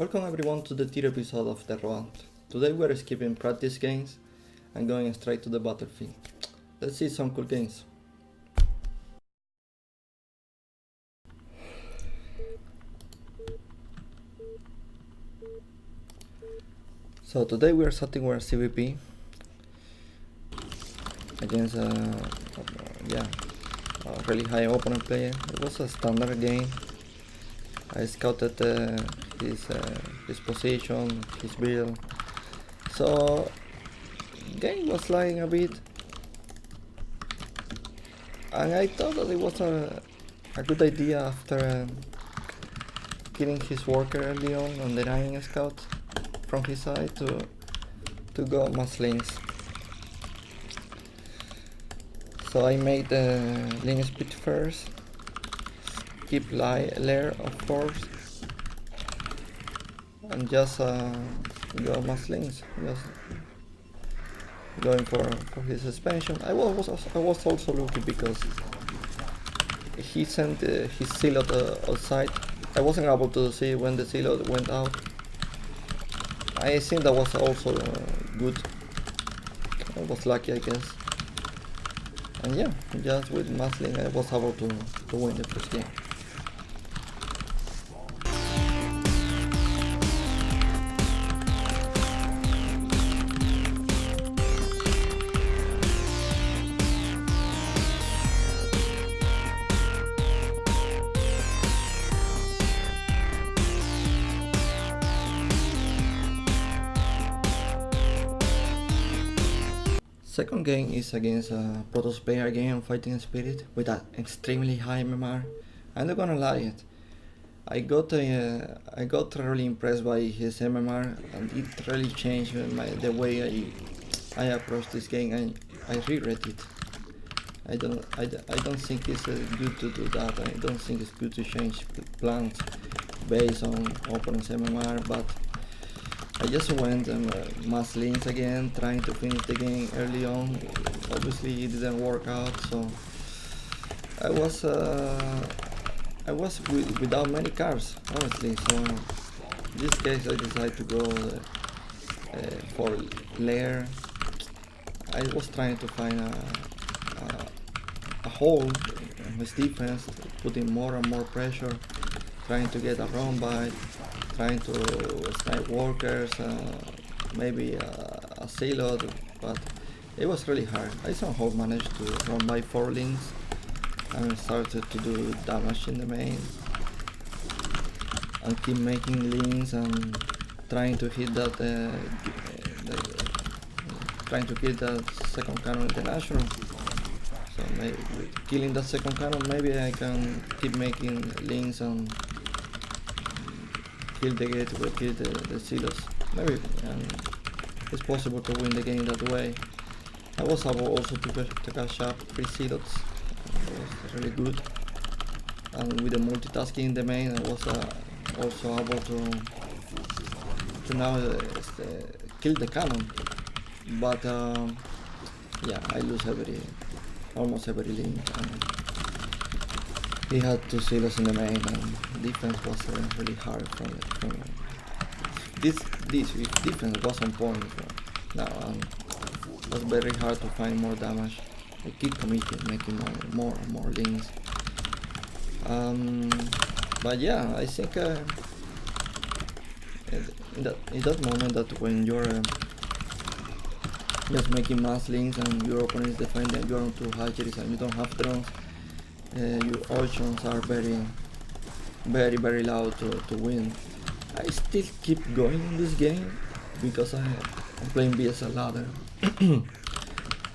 Welcome everyone to the third episode of the Road. Today we're skipping practice games and going straight to the battlefield. Let's see some cool games. So today we are starting our CVP against a really high opponent player. It was a standard game. I scouted his position, his build. So game was lagging a bit, and I thought that it was a good idea after killing his worker early on denying a scout from his side to go mass links. So I made the link speed first, skip layer of course, and just go mass links, just going for his suspension. I was also lucky because he sent his silhouette outside. I wasn't able to see when the silhouette went out. I think that was also good. I was lucky, I guess. And yeah, just with Masling I was able to win the first game. Second game is against a Protoss player game on Fighting Spirit with an extremely high MMR. I'm not gonna lie, I got really impressed by his MMR, and it really changed the way I approach this game, and I regret it. I don't think it's good to do that. I don't think it's good to change plans based on opponent's MMR, but I just went mass links again, trying to finish the game early on. Obviously it didn't work out, so I was without many cars, honestly. So in this case I decided to go for lair. I was trying to find a hole in his defense, putting more and more pressure, trying to get a run by, trying to snipe workers, maybe a sailor, but it was really hard. I somehow managed to run by 4 links and started to do damage in the main and keep making links and trying to hit that trying to kill that second cannon international. So maybe with killing that second cannon, maybe I can keep making links and kill the gateway, kill the silos. Maybe it's possible to win the game that way. I was able also to catch up 3 silos. It was really good. And with the multitasking in the main, I was also able to now kill the cannon. But yeah, I lose almost every link. He had 2 silos in the main, and defense was really hard from this defense was on point now, and it was very hard to find more damage. I keep committing, making more and more links. But yeah, I think in that moment, that when you're just making mass links and your opponent is defending, you're on 2 hatcheries and you don't have drones, your options are very loud to win. I still keep going in this game because I'm playing BSL ladder.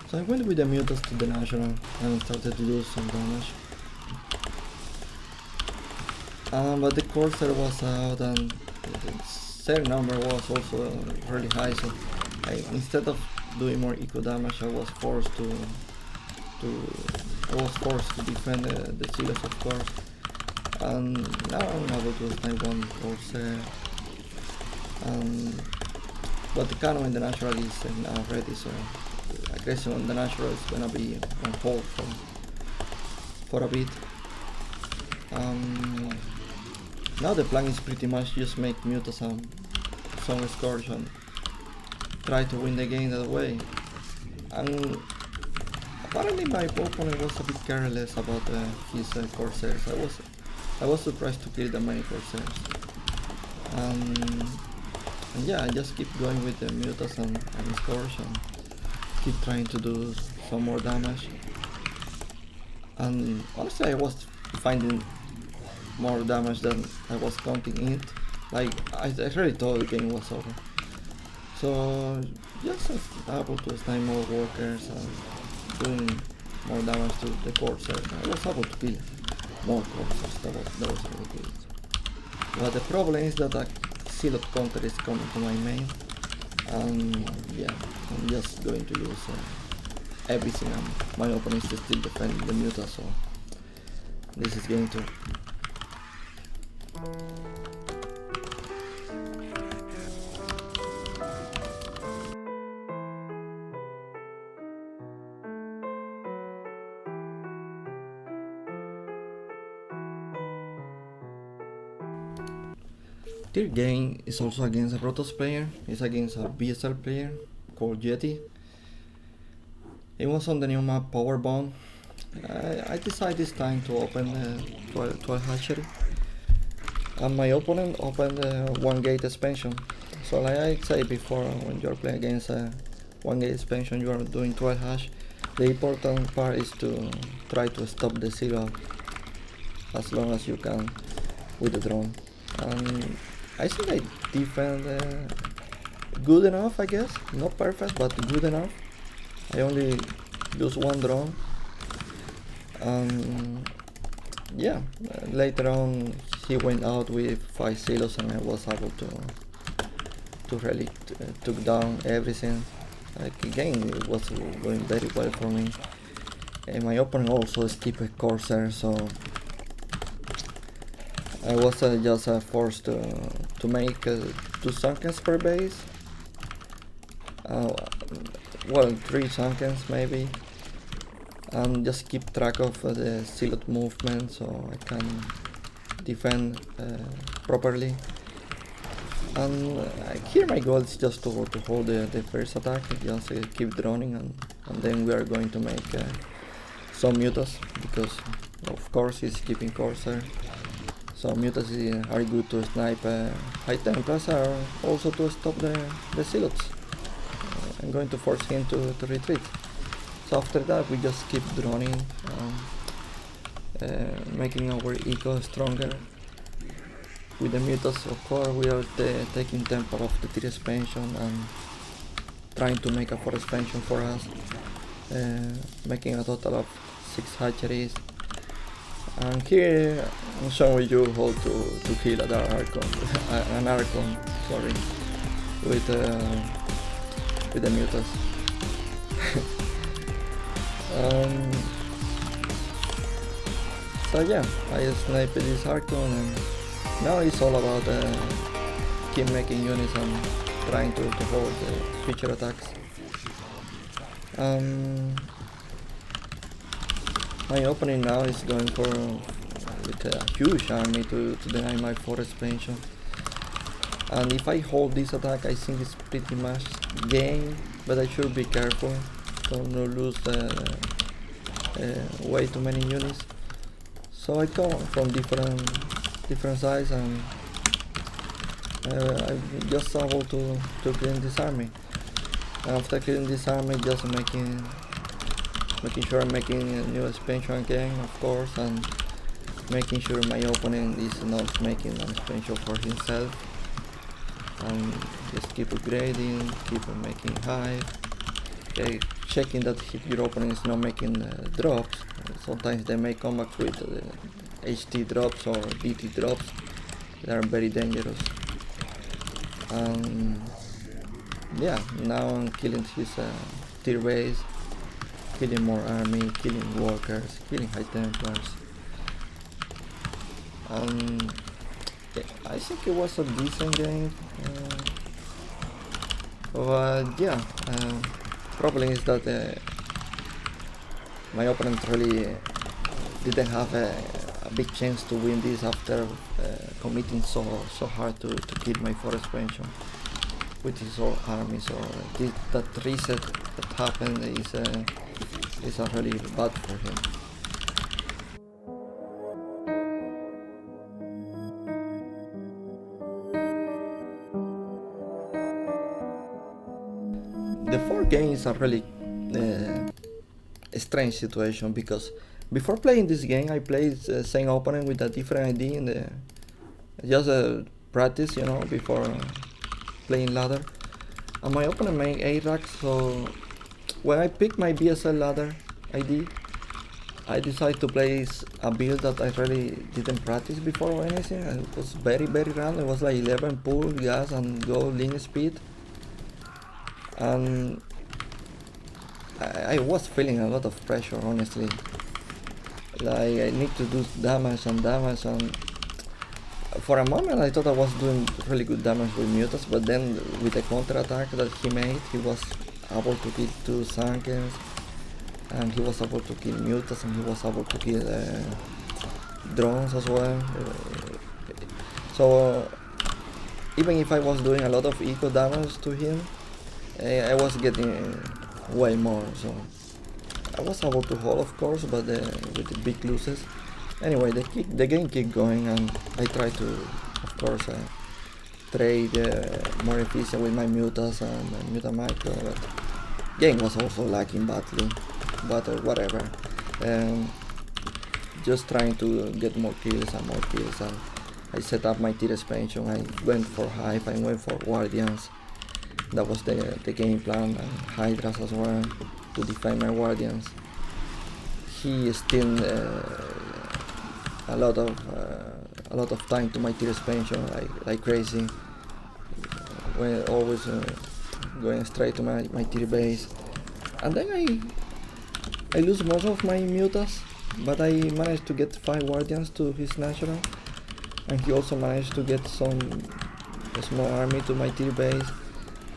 So I went with the mutants to the national and started to do some damage. But the cursor was out and the cell number was also really high, so instead of doing more eco damage, I was forced to defend the silos, of course. And now I'm able to snipe one corsair. But the cannon in the natural is now ready, so aggression on the natural is gonna be on hold for a bit. Now the plan is pretty much just make Muta some scores and try to win the game that way. And apparently my opponent was a bit careless about his Corsairs. I was surprised to kill that many Corsairs. And yeah, I just keep going with the Mutas and scores and keep trying to do some more damage. And honestly, I was finding more damage than I was counting it. Like, I really thought the game was over. So just able to snipe more workers and doing more damage to the Corsair. I was able to kill more Corsairs. That was really good. But the problem is that a Zealot counter is coming to my main. And yeah, I'm just going to use everything. And my opponent is still defending the Muta, so this is going to Third game is also against a Protoss player. It's against a BSL player called Yeti. It was on the new map Power Bomb. I decided this time to open the 12 hatchery. And my opponent opened one gate expansion. So like I said before, when you're playing against a one gate expansion, you are doing 12 hash. The important part is to try to stop the zero as long as you can with the drone. And I think I defend good enough, I guess. Not perfect, but good enough. I only lose one drone. Yeah, later on he went out with 5 silos and I was able to really took down everything. Like again, it was going very well for me. And my opponent also skipped a Corsair, so I was just forced to make 2 sunkens per base. Well, 3 sunkens maybe. And just keep track of the Zealot movement so I can defend properly. And here my goal is just to hold the first attack, just keep droning, and then we are going to make some mutas, because of course he's keeping Corsair. So mutas are good to snipe high templars, are also to stop the Zealots. I'm going to force him to retreat. So after that we just keep droning, making our eco stronger. With the mutas, of course, we are taking tempo of the tier expansion and trying to make a 4 expansion for us, making a total of 6 hatcheries. And here I'm showing you how to kill an Archon, sorry, with the mutas. So yeah, I sniped this Archon, and now it's all about keep making units and trying to hold the future attacks. My opening now is going for with a huge army to deny my 4 expansion. And if I hold this attack, I think it's pretty much game, but I should be careful to not lose way too many units. So I come from different sides, and I'm just able to clean this army. After cleaning this army, just making sure I'm making a new expansion again, of course, and making sure my opponent is not making an expansion for himself, and just keep upgrading, keep making hive, checking that if your opponent is not making drops. Sometimes they may come back with HT drops or DT drops. They are very dangerous. Yeah, now I'm killing his tier base, killing more army, killing workers, killing high templars. I think it was a decent game, but yeah, problem is that my opponent really didn't have a big chance to win this after committing so hard to kill my forest expansion with his whole army. So that reset that happened is really bad for him. The 4 games are really a strange situation because before playing this game I played the same opponent with a different ID in the just practice, before playing ladder, and my opponent made 8 racks. So when I picked my BSL ladder ID, I decided to play a build that I really didn't practice before or anything. It was very random. It was like 11 pull, gas and go lean speed, and I was feeling a lot of pressure, honestly. Like I need to do damage, and for a moment I thought I was doing really good damage with Mutas, but then with the counter attack that he made, he was able to kill 2 Sankens, and he was able to kill Mutas, and he was able to kill drones as well. So even if I was doing a lot of eco damage to him, I was getting way more. So I was able to hold, of course, but with the big losses. Anyway, the game kept going, and I tried to, of course, trade more efficient with my Mutas and Muta Micro, but game was also lacking badly, but whatever. Just trying to get more kills, and I set up my tier expansion. I went for Hive, I went for Guardians. That was the game plan, and Hydras as well, to defend my Guardians. He still a lot of time to my tier expansion like crazy. When always going straight to my tier base, and then I lose most of my Mutas, but I managed to get 5 Guardians to his national, and he also managed to get some small army to my tier base.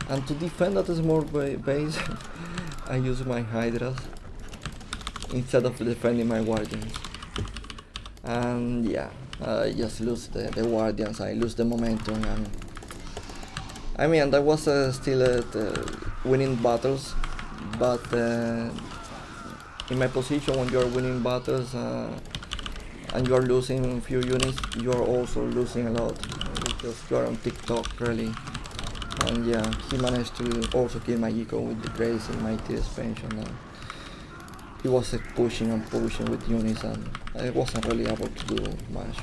And to defend that small base, I use my Hydras instead of defending my Guardians. And yeah, I just lose the Guardians, I lose the momentum, and I mean, I was still winning battles, but in my position, when you're winning battles and you're losing a few units, you're also losing a lot, because you're on TikTok really. And yeah, he managed to also kill my eco with the Grace in my tier expansion. And he was pushing with units, and I wasn't really able to do much.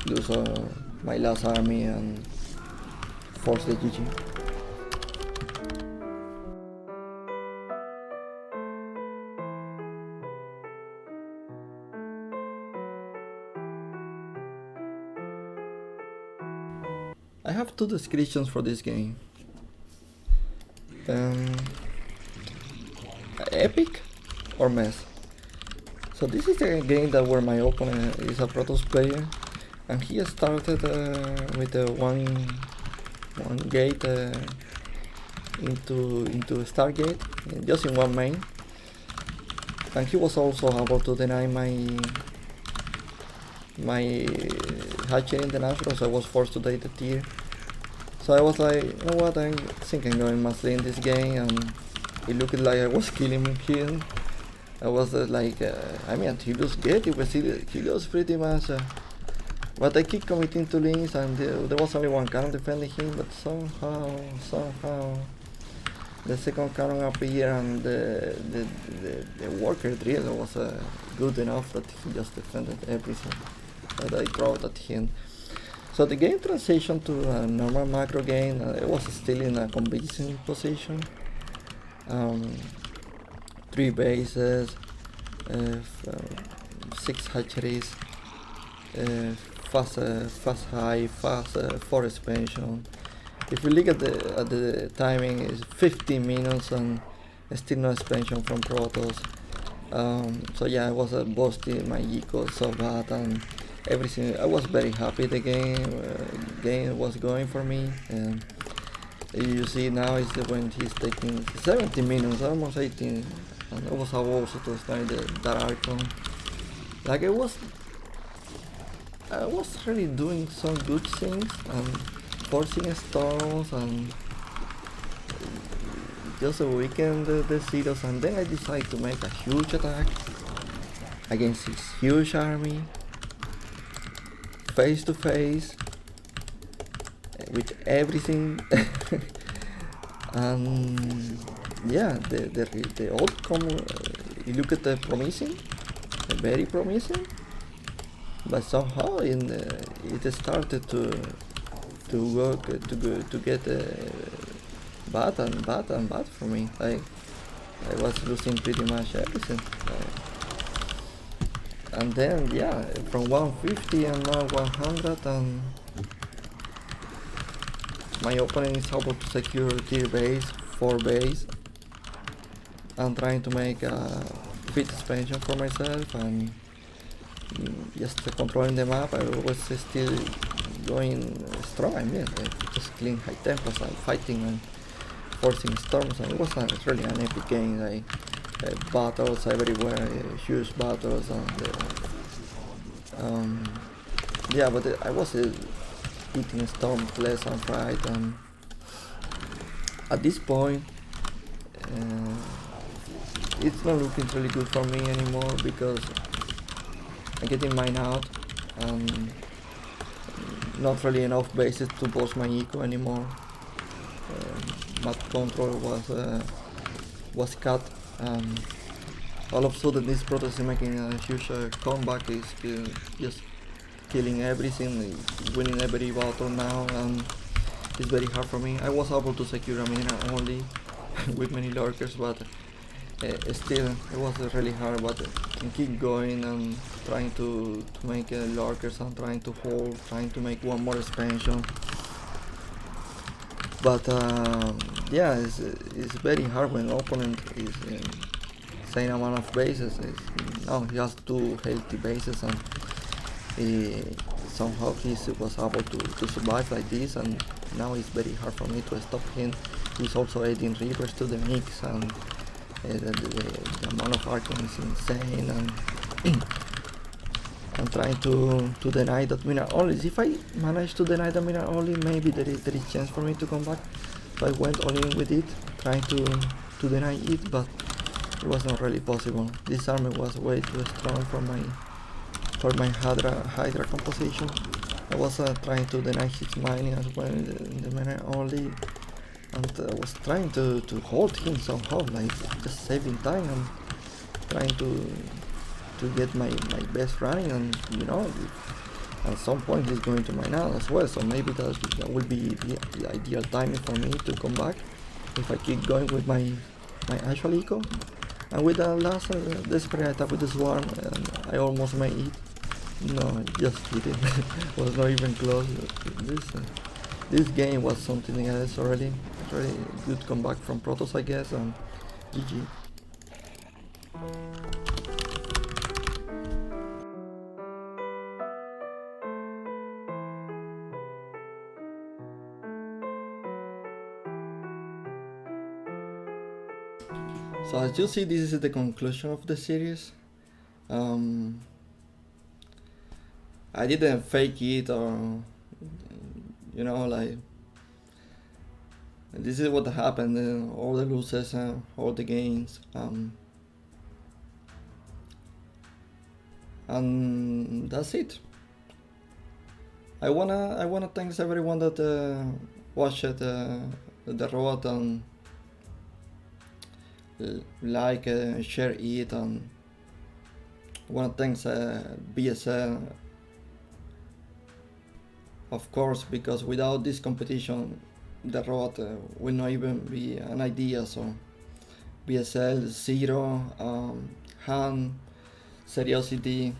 Lose my last army and force the GG. I have 2 descriptions for this game. Epic or mess. So this is a game that where my opponent is a Protoss player, and he started with one gate into Stargate, just in one main, and he was also able to deny my hatchery international, so I was forced to take the tier. So I was like, you know what, I think I'm going massively in this game, and it looked like I was killing him. I was I mean, he was good, he was pretty much, but I keep committing to links, and there was only one cannon defending him, but somehow the second cannon appeared, and the worker drill was good enough that he just defended everything that I threw at him. So the game transitioned to a normal macro game. It was still in a convincing position. 3 bases, 6 hatcheries, fast high, fast 4 expansion. If we look at the timing, it's 15 minutes and still no expansion from Protoss. So yeah, I was boosting my eco so bad, and everything. I was very happy the game was going for me. You see now is when he's taking 17 minutes, almost 18, and I was able also to start that Archon. Like I was really doing some good things and forcing storms and just a weekend the zeros, and then I decided to make a huge attack against this huge army, face to face, with everything. And yeah, the outcome, you look at the promising, very promising, but somehow it started to work to get bad and bad and bad for me. I was losing pretty much everything. And then yeah, from 150 and now 100, and my opponent is able to secure tier base, 4 base. I'm trying to make a fit expansion for myself and just controlling the map. I was still going strong. I mean, just killing high tempos and fighting and forcing storms, and it was really an epic game. Like battles everywhere, huge battles, and yeah, but I was eating storms left and right, and at this point, it's not looking really good for me anymore because I'm getting mined out and not really enough bases to boost my eco anymore. Map control was cut. All of a sudden, this Protoss is making a huge comeback. Is just killing everything, winning every battle now, and it's very hard for me. I was able to secure a mineral only with many lurkers, but still it was really hard. But I keep going and trying to make lurkers and trying to hold, trying to make one more expansion. But yeah, it's very hard when opponent is same amount of bases. Now he has 2 healthy bases, and somehow he was able to survive like this, and now it's very hard for me to stop him. He's also adding rivers to the mix, and the amount of Archon is insane, and I'm trying to deny that mineral only. If I manage to deny the mineral only, maybe there is chance for me to come back. So I went all in with it, trying to deny it, but it was not really possible. This army was way too strong for my Hydra composition. I was trying to deny his mining as well, the mineral only, and I was trying to hold him somehow, like just saving time and trying to get my best running, and at some point he's going to mine out as well, so maybe that will be the ideal timing for me to come back if I keep going with my actual eco. And with the last desperate attack with the swarm, I almost made it. No, just kidding. Was not even close. This game was something else already. Really good comeback from Protoss, I guess, and GG. So as you see, this is the conclusion of the series. I didn't fake it, or like, this is what happened. All the losses, all the gains, and that's it. I wanna thanks everyone that watched the road and like, share it, and I wanna thanks BSL, of course, because without this competition the road will not even be an idea. So BSL, Zero, Han, Seriosity,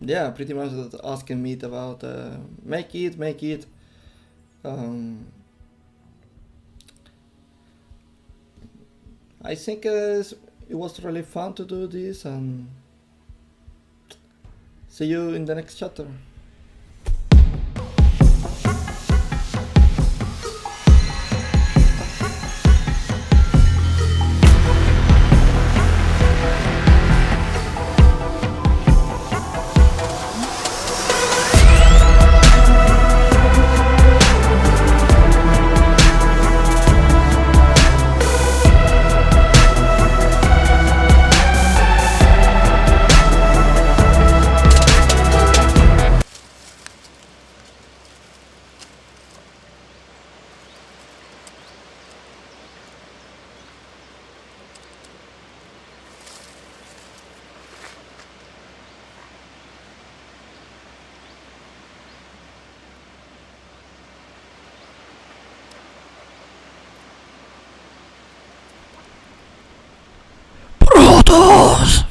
yeah, pretty much asking me about make it. I think it was really fun to do this, and see you in the next chapter. Pause!